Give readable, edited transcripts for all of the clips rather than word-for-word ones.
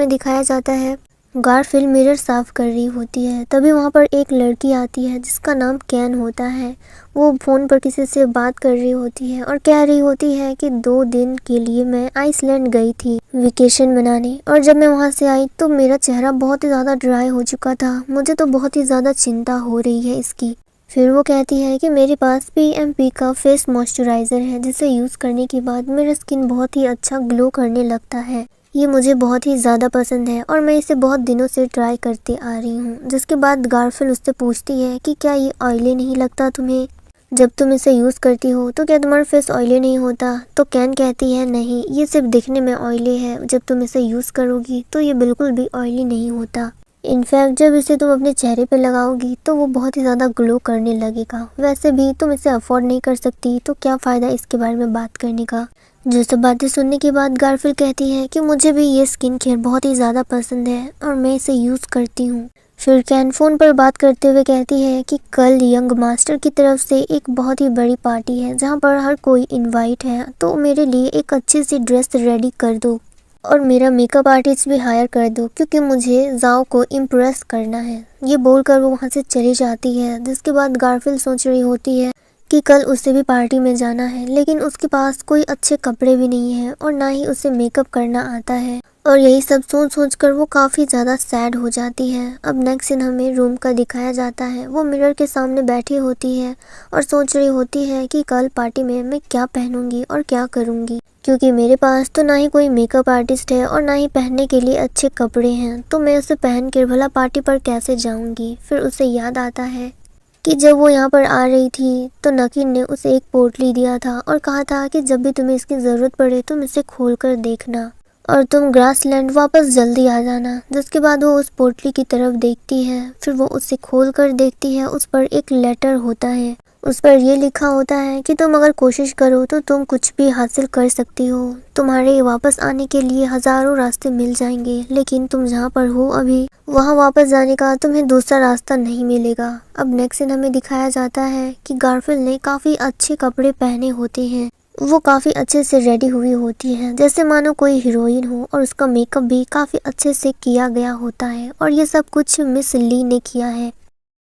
हमें दिखाया जाता है गारफील्ड मिरर साफ कर रही होती है। तभी वहाँ पर एक लड़की आती है जिसका नाम कैन होता है। वो फ़ोन पर किसी से बात कर रही होती है और कह रही होती है कि 2 दिन के लिए मैं आइसलैंड गई थी वेकेशन मनाने, और जब मैं वहाँ से आई तो मेरा चेहरा बहुत ही ज़्यादा ड्राई हो चुका था। मुझे तो बहुत ही ज़्यादा चिंता हो रही है इसकी। फिर वो कहती है कि मेरे पास PMP का फेस मॉइस्चराइज़र है जिसे यूज़ करने के बाद मेरा स्किन बहुत ही अच्छा ग्लो करने लगता है। ये मुझे बहुत ही ज़्यादा पसंद है और मैं इसे बहुत दिनों से ट्राई करते आ रही हूँ। जिसके बाद गारफील्ड उससे पूछती है कि क्या ये ऑयली नहीं लगता तुम्हें? जब तुम इसे यूज़ करती हो तो क्या तुम्हारा फेस ऑयली नहीं होता? तो कैन कहती है नहीं, ये सिर्फ दिखने में ऑयली है, जब तुम इसे यूज़ करोगी तो ये बिल्कुल भी ऑयली नहीं होता। इनफैक्ट जब इसे तुम अपने चेहरे पे लगाओगी तो वो बहुत ही ज़्यादा ग्लो करने लगेगा। वैसे भी तुम इसे अफोर्ड नहीं कर सकती तो क्या फ़ायदा इसके बारे में बात करने का। जो सब बातें सुनने के बाद गारफील्ड कहती है कि मुझे भी ये स्किन केयर बहुत ही ज़्यादा पसंद है और मैं इसे यूज़ करती हूँ। फिर कैन फ़ोन पर बात करते हुए कहती है कि कल यंग मास्टर की तरफ से एक बहुत ही बड़ी पार्टी है जहाँ पर हर कोई इनवाइट है, तो मेरे लिए एक अच्छी सी ड्रेस रेडी कर दो और मेरा मेकअप आर्टिस्ट भी हायर कर दो क्योंकि मुझे जाओ को इम्प्रेस करना है। ये बोलकर वो वहाँ से चली जाती है। जिसके बाद गारफील्ड सोच रही होती है कि कल उसे भी पार्टी में जाना है, लेकिन उसके पास कोई अच्छे कपड़े भी नहीं है और ना ही उसे मेकअप करना आता है। और यही सब सोच कर वो काफ़ी ज़्यादा सैड हो जाती है। अब नेक्स्ट सीन हमें रूम का दिखाया जाता है। वो मिरर के सामने बैठी होती है और सोच रही होती है कि कल पार्टी में मैं क्या पहनूंगी और क्या करूंगी, क्योंकि मेरे पास तो ना ही कोई मेकअप आर्टिस्ट है और ना ही पहनने के लिए अच्छे कपड़े हैं, तो मैं उसे पहन कर भला पार्टी पर कैसे जाऊंगी। फिर उसे याद आता है कि जब वो यहाँ पर आ रही थी तो नकीन ने उसे एक पोटली दिया था और कहा था कि जब भी तुम्हें इसकी ज़रूरत पड़े तुम इसे खोल कर देखना और तुम ग्रासलैंड वापस जल्दी आ जाना। जिसके बाद वो उस पोटली की तरफ देखती है। फिर वो उसे खोल कर देखती है। उस पर एक लेटर होता है। उस पर ये लिखा होता है कि तुम अगर कोशिश करो तो तुम कुछ भी हासिल कर सकती हो। तुम्हारे वापस आने के लिए हज़ारों रास्ते मिल जाएंगे, लेकिन तुम जहाँ पर हो अभी वहाँ वापस जाने का तुम्हें दूसरा रास्ता नहीं मिलेगा। अब नेक्स्ट सीन हमें दिखाया जाता है कि गारफील्ड ने काफ़ी अच्छे कपड़े पहने होते हैं। वो काफ़ी अच्छे से रेडी हुई होती है जैसे मानो कोई हीरोइन हो, और उसका मेकअप भी काफ़ी अच्छे से किया गया होता है और ये सब कुछ मिस ली ने किया है।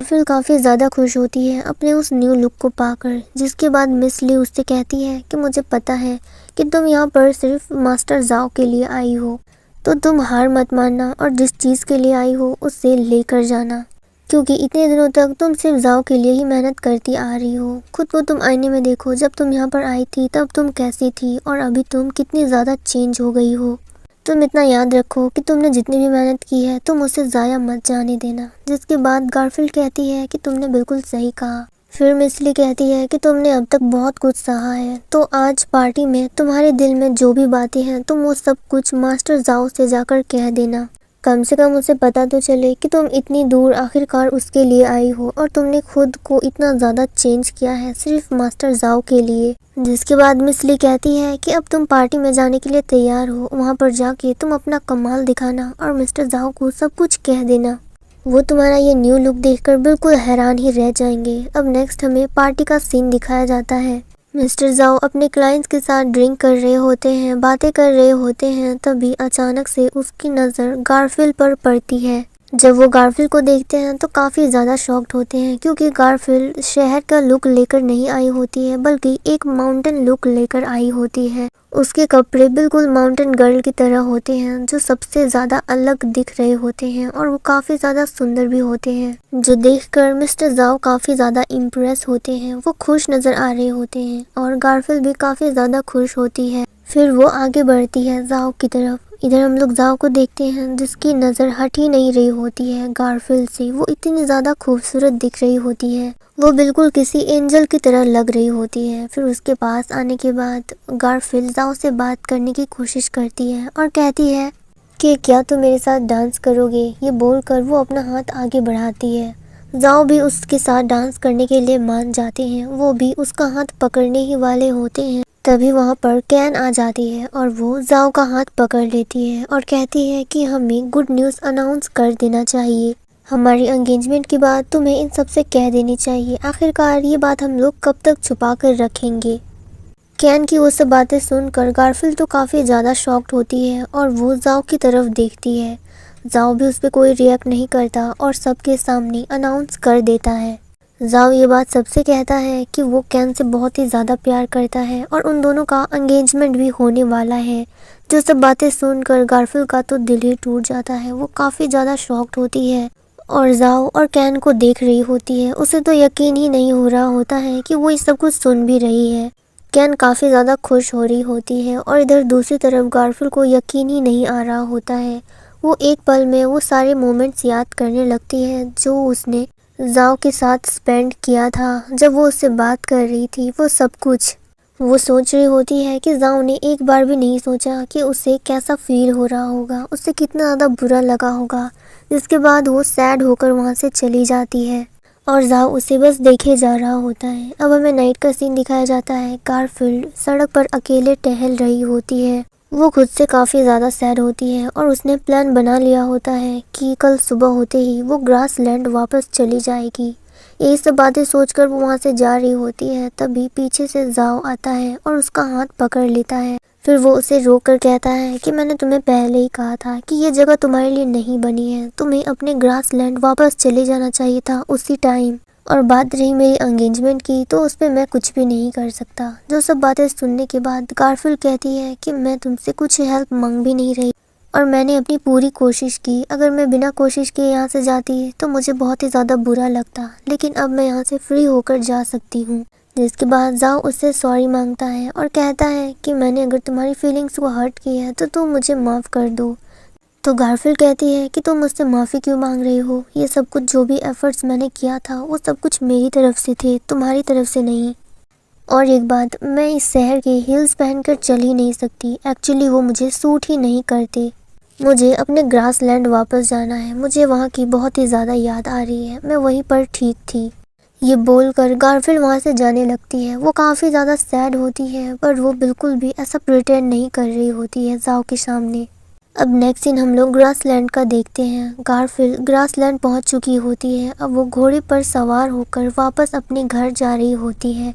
फिर काफ़ी ज़्यादा खुश होती है अपने उस न्यू लुक को पाकर। जिसके बाद मिस ली उससे कहती है कि मुझे पता है कि तुम यहाँ पर सिर्फ मास्टर जाओ के लिए आई हो, तो तुम हार मत मानना और जिस चीज़ के लिए आई हो उससे लेकर जाना, क्योंकि इतने दिनों तक तुम सिर्फ जाओ के लिए ही मेहनत करती आ रही हो। खुद को तुम आईने में देखो, जब तुम यहाँ पर आई थी तब तुम कैसी थी और अभी तुम कितनी ज़्यादा चेंज हो गई हो। तुम इतना याद रखो कि तुमने जितनी भी मेहनत की है तुम उसे ज़ाया मत जाने देना। जिसके बाद गारफील्ड कहती है कि तुमने बिल्कुल सही कहा। फिर मिस ली कहती है कि तुमने अब तक बहुत कुछ सहा है, तो आज पार्टी में तुम्हारे दिल में जो भी बातें हैं तुम वो सब कुछ मास्टर जाओ से जाकर कह देना। कम से कम उसे पता तो चले कि तुम इतनी दूर आखिरकार उसके लिए आई हो और तुमने खुद को इतना ज़्यादा चेंज किया है सिर्फ मास्टर जाओ के लिए। जिसके बाद मिस ली कहती है कि अब तुम पार्टी में जाने के लिए तैयार हो, वहाँ पर जाके तुम अपना कमाल दिखाना और मिस्टर जाओ को सब कुछ कह देना। वो तुम्हारा ये न्यू लुक देखकर बिल्कुल हैरान ही रह जाएंगे। अब नेक्स्ट हमें पार्टी का सीन दिखाया जाता है। मिस्टर जाओ अपने क्लाइंट्स के साथ ड्रिंक कर रहे होते हैं, बातें कर रहे होते हैं। तभी अचानक से उसकी नज़र गारफील्ड पर पड़ती है। जब वो गारफील्ड को देखते हैं तो काफ़ी ज़्यादा शॉक्ड होते हैं, क्योंकि गारफील्ड शहर का लुक लेकर नहीं आई होती है बल्कि एक माउंटेन लुक लेकर आई होती है। उसके कपड़े बिल्कुल माउंटेन गर्ल की तरह होते हैं जो सबसे ज़्यादा अलग दिख रहे होते हैं और वो काफ़ी ज़्यादा सुंदर भी होते हैं, जो देखकर मिस्टर जाओ काफ़ी ज़्यादा इम्प्रेस होते हैं। वो खुश नज़र आ रहे होते हैं और गारफील्ड भी काफ़ी ज़्यादा खुश होती है। फिर वो आगे बढ़ती है जाओ की तरफ। इधर हम लोग जाओ को देखते हैं जिसकी नज़र हट ही नहीं रही होती है गारफील्ड से। वो इतनी ज़्यादा खूबसूरत दिख रही होती है, वो बिल्कुल किसी एंजल की तरह लग रही होती है। फिर उसके पास आने के बाद गारफील्ड जाओ से बात करने की कोशिश करती है और कहती है कि क्या तुम मेरे साथ डांस करोगे। ये बोलकर वो अपना हाथ आगे बढ़ाती है। जाओ भी उसके साथ डांस करने के लिए मान जाते हैं। वो भी उसका हाथ पकड़ने ही वाले होते हैं। तभी वहाँ पर कैन आ जाती है और वो जाओ का हाथ पकड़ लेती है और कहती है कि हमें गुड न्यूज़ अनाउंस कर देना चाहिए। हमारी एंगेजमेंट की बात तुम्हें इन सबसे कह देनी चाहिए। आखिरकार ये बात हम लोग कब तक छुपा कर रखेंगे। कैन की वो सब बातें सुनकर गारफील्ड तो काफ़ी ज़्यादा शॉक्ड होती है और वो जाओ की तरफ देखती है। जाओ भी उस पर कोई रिएक्ट नहीं करता और सबके सामने अनाउंस कर देता है। जाओ ये बात सबसे कहता है कि वो कैन से बहुत ही ज़्यादा प्यार करता है और उन दोनों का एंगेजमेंट भी होने वाला है। जो सब बातें सुनकर गारफील्ड का तो दिल ही टूट जाता है। वो काफ़ी ज़्यादा शॉक्ड होती है और जाओ और कैन को देख रही होती है। उसे तो यकीन ही नहीं हो रहा होता है कि वो ये सब कुछ सुन भी रही है। कैन काफ़ी ज़्यादा खुश हो रही होती है और इधर दूसरी तरफ गारफील्ड को यकीन ही नहीं आ रहा होता है। वो एक पल में वो सारे मोमेंट्स याद करने लगती है जो उसने जाओ के साथ स्पेंड किया था जब वो उससे बात कर रही थी। वो सब कुछ वो सोच रही होती है कि जाओ ने एक बार भी नहीं सोचा कि उसे कैसा फील हो रहा होगा, उसे कितना ज़्यादा बुरा लगा होगा। जिसके बाद वो सैड होकर वहाँ से चली जाती है और जाओ उसे बस देखे जा रहा होता है। अब हमें नाइट का सीन दिखाया जाता है। गारफील्ड सड़क पर अकेले टहल रही होती है। वो खुद से काफ़ी ज़्यादा सैड होती है और उसने प्लान बना लिया होता है कि कल सुबह होते ही वो ग्रास लैंड वापस चली जाएगी। यही सब बातें सोचकर वो वहाँ से जा रही होती है। तभी पीछे से जाओ आता है और उसका हाथ पकड़ लेता है। फिर वो उसे रोक कर कहता है कि मैंने तुम्हें पहले ही कहा था कि ये जगह तुम्हारे लिए नहीं बनी है। तुम्हें अपने ग्रास लैंड वापस चले जाना चाहिए था उसी टाइम। और बात रही मेरी एंगेजमेंट की तो उस पर मैं कुछ भी नहीं कर सकता। जो सब बातें सुनने के बाद गारफील्ड कहती है कि मैं तुमसे कुछ हेल्प मांग भी नहीं रही और मैंने अपनी पूरी कोशिश की। अगर मैं बिना कोशिश किए यहाँ से जाती तो मुझे बहुत ही ज़्यादा बुरा लगता, लेकिन अब मैं यहाँ से फ्री होकर जा सकती हूँ। जिसके बाद जाओ उससे सॉरी मांगता है और कहता है कि मैंने अगर तुम्हारी फीलिंग्स को हर्ट किया है तो तुम मुझे माफ़ कर दो। तो गारफील्ड कहती है कि तुम मुझसे माफ़ी क्यों मांग रही हो? ये सब कुछ जो भी एफर्ट्स मैंने किया था वो सब कुछ मेरी तरफ से थे, तुम्हारी तरफ से नहीं। और एक बात, मैं इस शहर के हील्स पहनकर चल ही नहीं सकती। एक्चुअली वो मुझे सूट ही नहीं करते। मुझे अपने ग्रास लैंड वापस जाना है। मुझे वहाँ की बहुत ही ज़्यादा याद आ रही है। मैं वहीं पर ठीक थी। ये बोलकर गारफील्ड वहाँ से जाने लगती है। वो काफ़ी ज़्यादा सैड होती है पर वो बिल्कुल भी ऐसा प्रिटेंड नहीं कर रही होती है जाओ के सामने। अब नेक्स्ट सीन हम लोग ग्रास लैंड का देखते हैं। गारफील्ड ग्रास लैंड पहुँच चुकी होती है। अब वो घोड़े पर सवार होकर वापस अपने घर जा रही होती है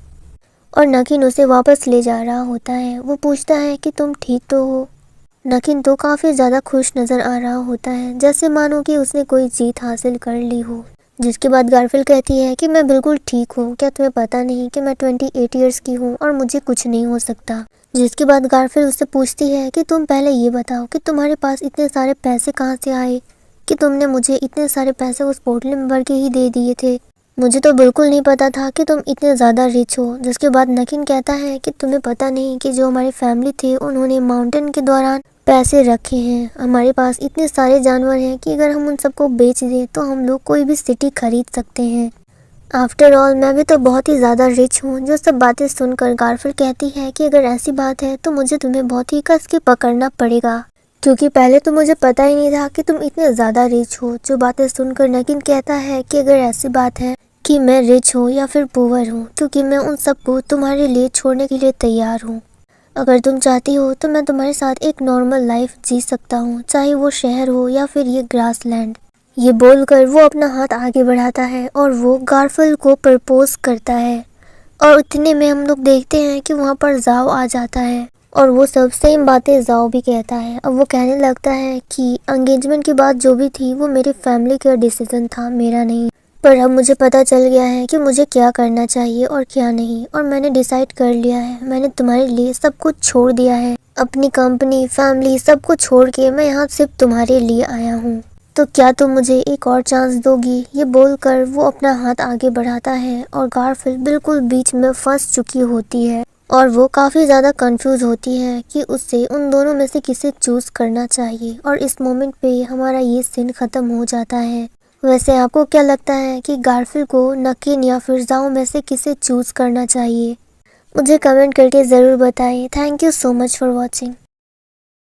और नकीन उसे वापस ले जा रहा होता है। वो पूछता है कि तुम ठीक तो हो? नकीन तो काफ़ी ज़्यादा खुश नज़र आ रहा होता है, जैसे मानो कि उसने कोई जीत हासिल कर ली हो। जिसके बाद गारफील्ड कहती है कि मैं बिल्कुल ठीक हूँ। क्या तुम्हें पता नहीं कि मैं 28 ईयर्स की हूँ और मुझे कुछ नहीं हो सकता? जिसके बाद गारफील्ड उससे पूछती है कि तुम पहले ये बताओ कि तुम्हारे पास इतने सारे पैसे कहाँ से आए, कि तुमने मुझे इतने सारे पैसे उस पोटली में भर के ही दे दिए थे। मुझे तो बिल्कुल नहीं पता था कि तुम इतने ज़्यादा रिच हो। जिसके बाद नकीन कहता है कि तुम्हें पता नहीं कि जो हमारी फैमिली थे उन्होंने माउंटेन के दौरान पैसे रखे हैं। हमारे पास इतने सारे जानवर हैं कि अगर हम उन सबको बेच दें तो हम लोग कोई भी सिटी खरीद सकते हैं। आफ्टर ऑल मैं भी तो बहुत ही ज़्यादा रिच हूँ। जो सब बातें सुनकर गारफील्ड कहती है कि अगर ऐसी बात है तो मुझे तुम्हें बहुत ही कस के पकड़ना पड़ेगा, क्योंकि पहले तो मुझे पता ही नहीं था कि तुम इतने ज़्यादा रिच हो। जो बातें सुनकर नकीन कहता है कि अगर ऐसी बात है कि मैं रिच हूँ या फिर पुअर हूँ, क्योंकि मैं उन सबको तुम्हारे लिए छोड़ने के लिए तैयार हूँ। अगर तुम चाहती हो तो मैं तुम्हारे साथ एक नॉर्मल लाइफ जी सकता हूँ, चाहे वो शहर हो या फिर ये ग्रास लैंड। ये बोलकर वो अपना हाथ आगे बढ़ाता है और वो गारफील्ड को प्रपोज करता है। और इतने में हम लोग देखते हैं कि वहाँ पर जाओ आ जाता है और वो सब सेम बातें जाओ भी कहता है। अब वो कहने लगता है कि एंगेजमेंट की बात जो भी थी वो मेरी फैमिली का डिसीजन था, मेरा नहीं। पर अब मुझे पता चल गया है कि मुझे क्या करना चाहिए और क्या नहीं, और मैंने डिसाइड कर लिया है। मैंने तुम्हारे लिए सब कुछ छोड़ दिया है, अपनी कंपनी, फैमिली, सब कुछ छोड़ के मैं यहाँ सिर्फ तुम्हारे लिए आया हूँ। तो क्या तुम मुझे एक और चांस दोगी? ये बोलकर वो अपना हाथ आगे बढ़ाता है और गारफील्ड बिल्कुल बीच में फंस चुकी होती है और वो काफ़ी ज़्यादा कंफ्यूज होती है कि उससे उन दोनों में से किसे चूज़ करना चाहिए। और इस मोमेंट पे हमारा ये सीन ख़त्म हो जाता है। वैसे आपको क्या लगता है कि गारफील्ड को नकीन या फिर जाओ में से किसे चूज़ करना चाहिए? मुझे कमेंट करके ज़रूर बताइए। Thank you so much for watching.